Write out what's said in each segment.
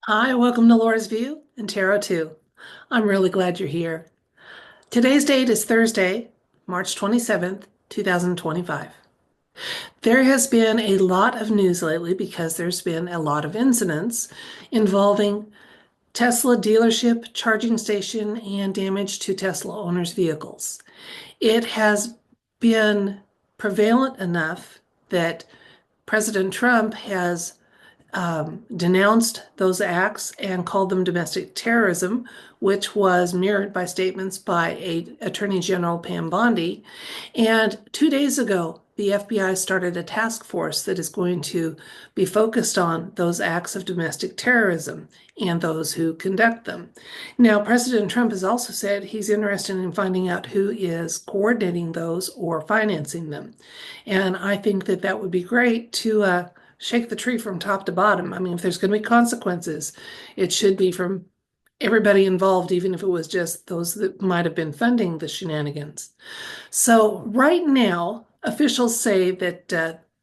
Hi, welcome to Laura's View and Tarot 2. I'm really glad you're here. Today's date is Thursday, March 27th, 2025. There has been a lot of news lately because there's been a lot of incidents involving Tesla dealership, charging station, and damage to Tesla owners' vehicles. It has been prevalent enough that President Trump has denounced those acts and called them domestic terrorism, which was mirrored by statements by Attorney General Pam Bondi. And 2 days ago, the FBI started a task force that is going to be focused on those acts of domestic terrorism and those who conduct them. Now, President Trump has also said he's interested in finding out who is coordinating those or financing them. And I think that that would be great to shake the tree from top to bottom. I mean, if there's going to be consequences, it should be from everybody involved, even if it was just those that might have been funding the shenanigans. So, right now, officials say that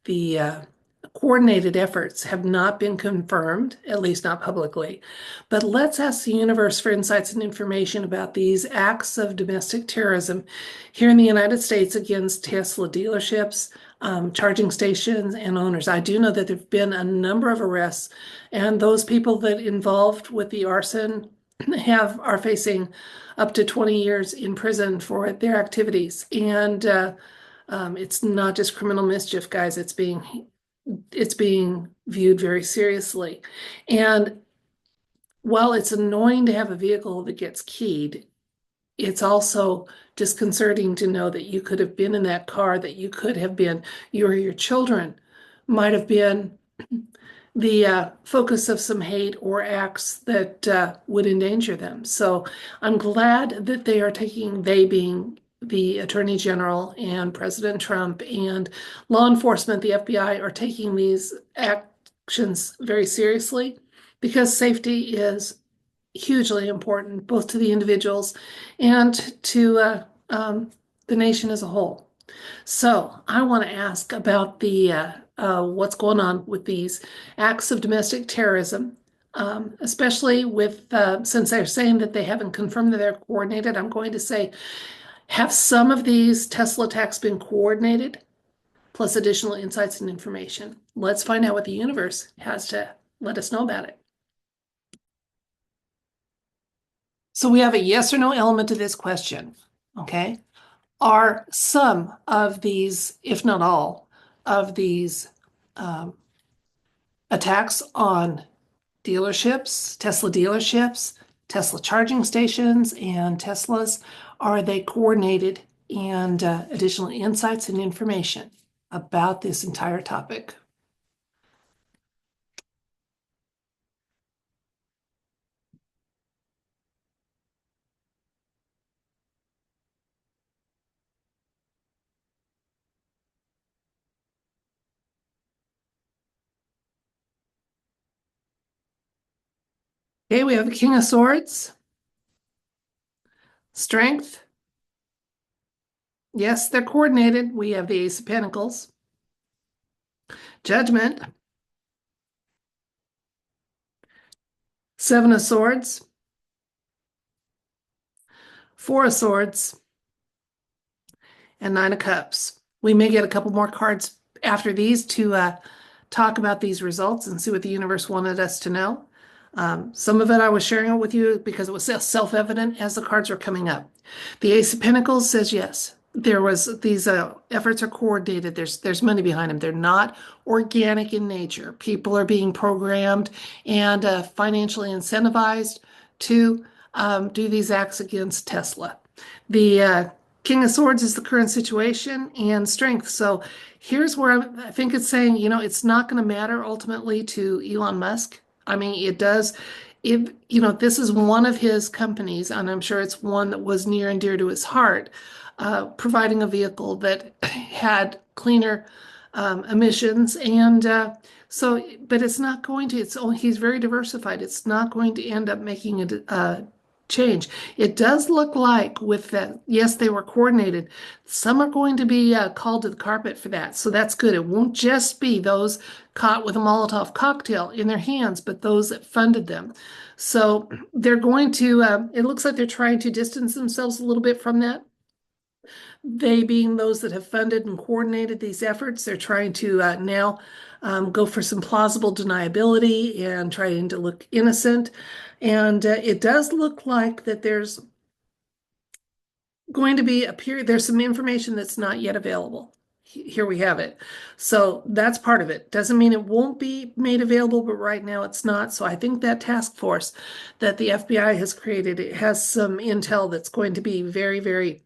the coordinated efforts have not been confirmed, at least not publicly. But let's ask the universe for insights and information about these acts of domestic terrorism here in the United States against Tesla dealerships, charging stations, and owners. I do know that there have been a number of arrests, and those people that involved with the arson are facing up to 20 years in prison for their activities. And it's not just criminal mischief, guys. It's being viewed very seriously. And while it's annoying to have a vehicle that gets keyed, it's also disconcerting to know that you could have been in that car, that you could have been, you or your children might have been the focus of some hate or acts that would endanger them. So I'm glad that they being the Attorney General and President Trump and law enforcement, the FBI, are taking these actions very seriously because safety is hugely important, both to the individuals and to the nation as a whole. So I want to ask about the what's going on with these acts of domestic terrorism, especially with since they're saying that they haven't confirmed that they're coordinated. I'm going to say, have some of these Tesla attacks been coordinated? Plus additional insights and information. Let's find out what the universe has to let us know about it. So we have a yes or no element to this question. Okay. Are some of these, if not all, of these um, attacks on dealerships, Tesla charging stations, and Teslas, are they coordinated? And additional insights and information about this entire topic. Okay, we have the King of Swords, Strength. Yes, they're coordinated. We have the Ace of Pentacles, Judgment, Seven of Swords, Four of Swords, and Nine of Cups. We may get a couple more cards after these to talk about these results and see what the universe wanted us to know. Some of it I was sharing it with you because it was self-evident as the cards were coming up. The Ace of Pentacles says yes. There was these efforts are coordinated. There's money behind them. They're not organic in nature. People are being programmed and financially incentivized to do these acts against Tesla. The King of Swords is the current situation and Strength. So here's where I think it's saying, it's not going to matter ultimately to Elon Musk. I mean, it does. If, this is one of his companies, and I'm sure it's one that was near and dear to his heart, providing a vehicle that had cleaner emissions. And but it's not going to, he's very diversified. It's not going to end up making a change. It does look like with that, yes, they were coordinated. Some are going to be called to the carpet for that. So that's good. It won't just be those caught with a Molotov cocktail in their hands, but those that funded them. So they're going to, it looks like they're trying to distance themselves a little bit from that. They being those that have funded and coordinated these efforts, they're trying to now go for some plausible deniability and trying to look innocent. And it does look like that there's going to be a period, there's some information that's not yet available. Here we have it. So that's part of it. Doesn't mean it won't be made available, but right now it's not. So I think that task force that the FBI has created, it has some intel that's going to be very, very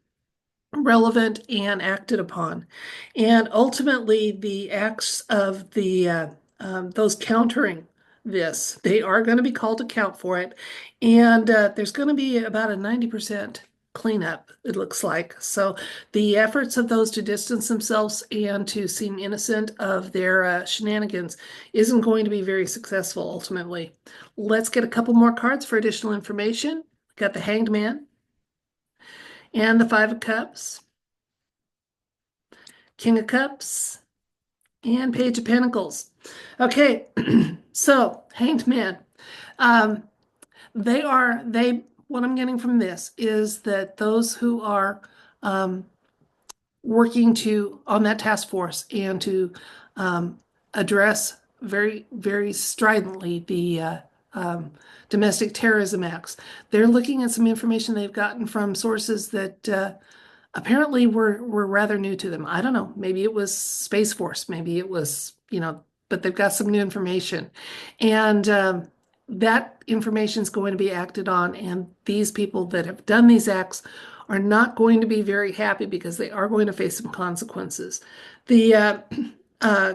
relevant and acted upon. And ultimately, the acts of the those countering this, they are going to be called to account for it. And there's going to be about a 90% cleanup, it looks like. So the efforts of those to distance themselves and to seem innocent of their shenanigans isn't going to be very successful ultimately. Let's get a couple more cards for additional information. Got the Hanged Man and the Five of Cups, King of Cups, and Page of Pentacles. Okay, so Hanged Man. Um, what I'm getting from this is that those who are working on that task force and to address very, very stridently the domestic terrorism acts, they're looking at some information they've gotten from sources that apparently were rather new to them. I don't know. Maybe it was Space Force. Maybe it was, but they've got some new information. And that information is going to be acted on. And these people that have done these acts are not going to be very happy because they are going to face some consequences. The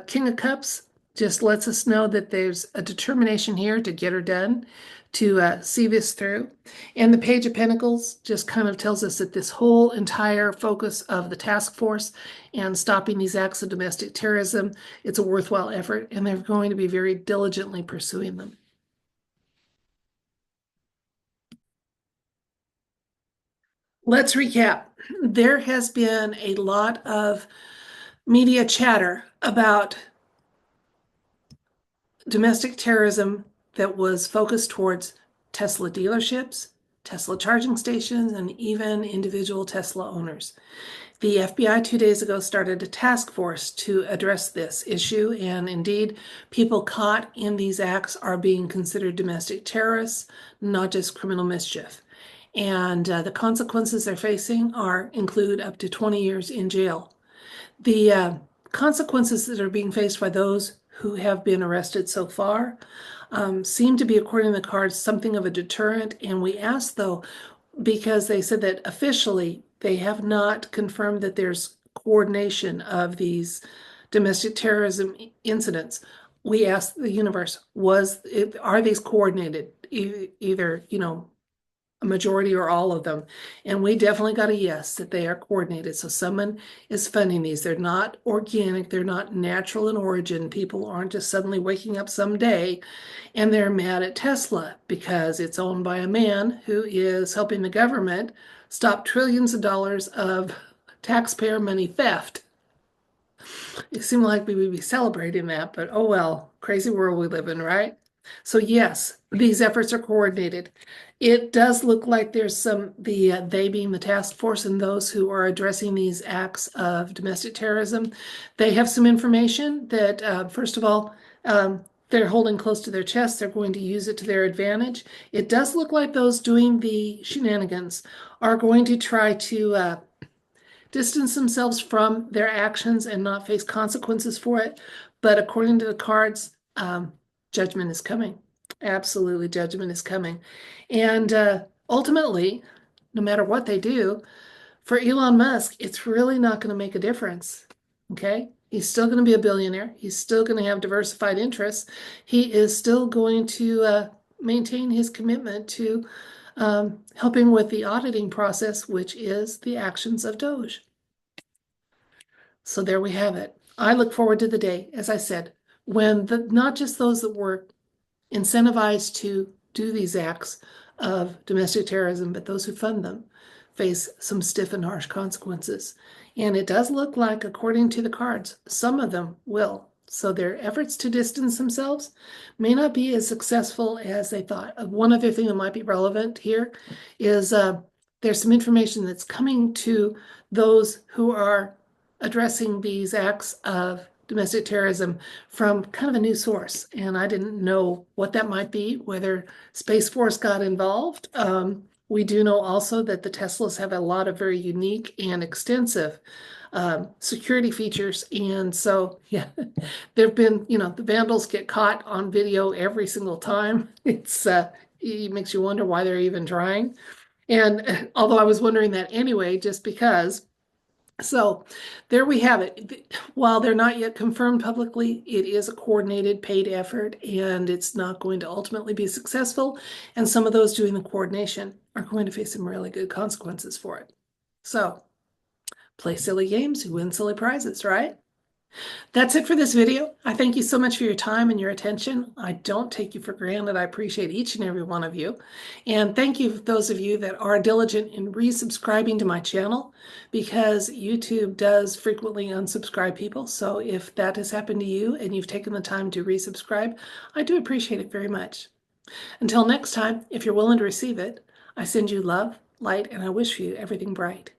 King of Cups just lets us know that there's a determination here to get her done, to see this through. And the Page of Pentacles just kind of tells us that this whole entire focus of the task force and stopping these acts of domestic terrorism, it's a worthwhile effort, and they're going to be very diligently pursuing them. Let's recap. There has been a lot of media chatter about domestic terrorism that was focused towards Tesla dealerships, Tesla charging stations, and even individual Tesla owners. The FBI 2 days ago started a task force to address this issue, and indeed, people caught in these acts are being considered domestic terrorists, not just criminal mischief. And the consequences they're facing include up to 20 years in jail. The consequences that are being faced by those who have been arrested so far seem to be, according to the cards, something of a deterrent. And we asked, though, because they said that officially they have not confirmed that there's coordination of these domestic terrorism incidents. We asked the universe, are these coordinated? Either, a majority or all of them. And we definitely got a yes that they are coordinated. So someone is funding these. They're not organic. They're not natural in origin. People aren't just suddenly waking up someday and they're mad at Tesla because it's owned by a man who is helping the government stop trillions of dollars of taxpayer money theft. It seemed like we would be celebrating that, but oh well, crazy world we live in, right? So yes, these efforts are coordinated. It does look like there's they being the task force and those who are addressing these acts of domestic terrorism, they have some information that, first of all, they're holding close to their chest. They're going to use it to their advantage. It does look like those doing the shenanigans are going to try to distance themselves from their actions and not face consequences for it. But according to the cards, judgment is coming. Absolutely, judgment is coming. And ultimately, no matter what they do, for Elon Musk, it's really not going to make a difference. Okay? He's still going to be a billionaire. He's still going to have diversified interests. He is still going to maintain his commitment to helping with the auditing process, which is the actions of Doge. So there we have it. I look forward to the day, as I said, when not just those that were incentivized to do these acts of domestic terrorism, but those who fund them face some stiff and harsh consequences. And it does look like, according to the cards, some of them will. So their efforts to distance themselves may not be as successful as they thought. One other thing that might be relevant here is there's some information that's coming to those who are addressing these acts of domestic terrorism from kind of a new source. And I didn't know what that might be, whether Space Force got involved. We do know also that the Teslas have a lot of very unique and extensive security features. And so, yeah, there've been, the vandals get caught on video every single time. It makes you wonder why they're even trying. And although I was wondering that anyway, just because. So there we have it. While they're not yet confirmed publicly, it is a coordinated paid effort and it's not going to ultimately be successful. And some of those doing the coordination are going to face some really good consequences for it. So play silly games, you win silly prizes, right? That's it for this video. I thank you so much for your time and your attention. I don't take you for granted. I appreciate each and every one of you. And thank you those of you that are diligent in resubscribing to my channel, because YouTube does frequently unsubscribe people. So if that has happened to you and you've taken the time to resubscribe, I do appreciate it very much. Until next time, if you're willing to receive it, I send you love, light, and I wish you everything bright.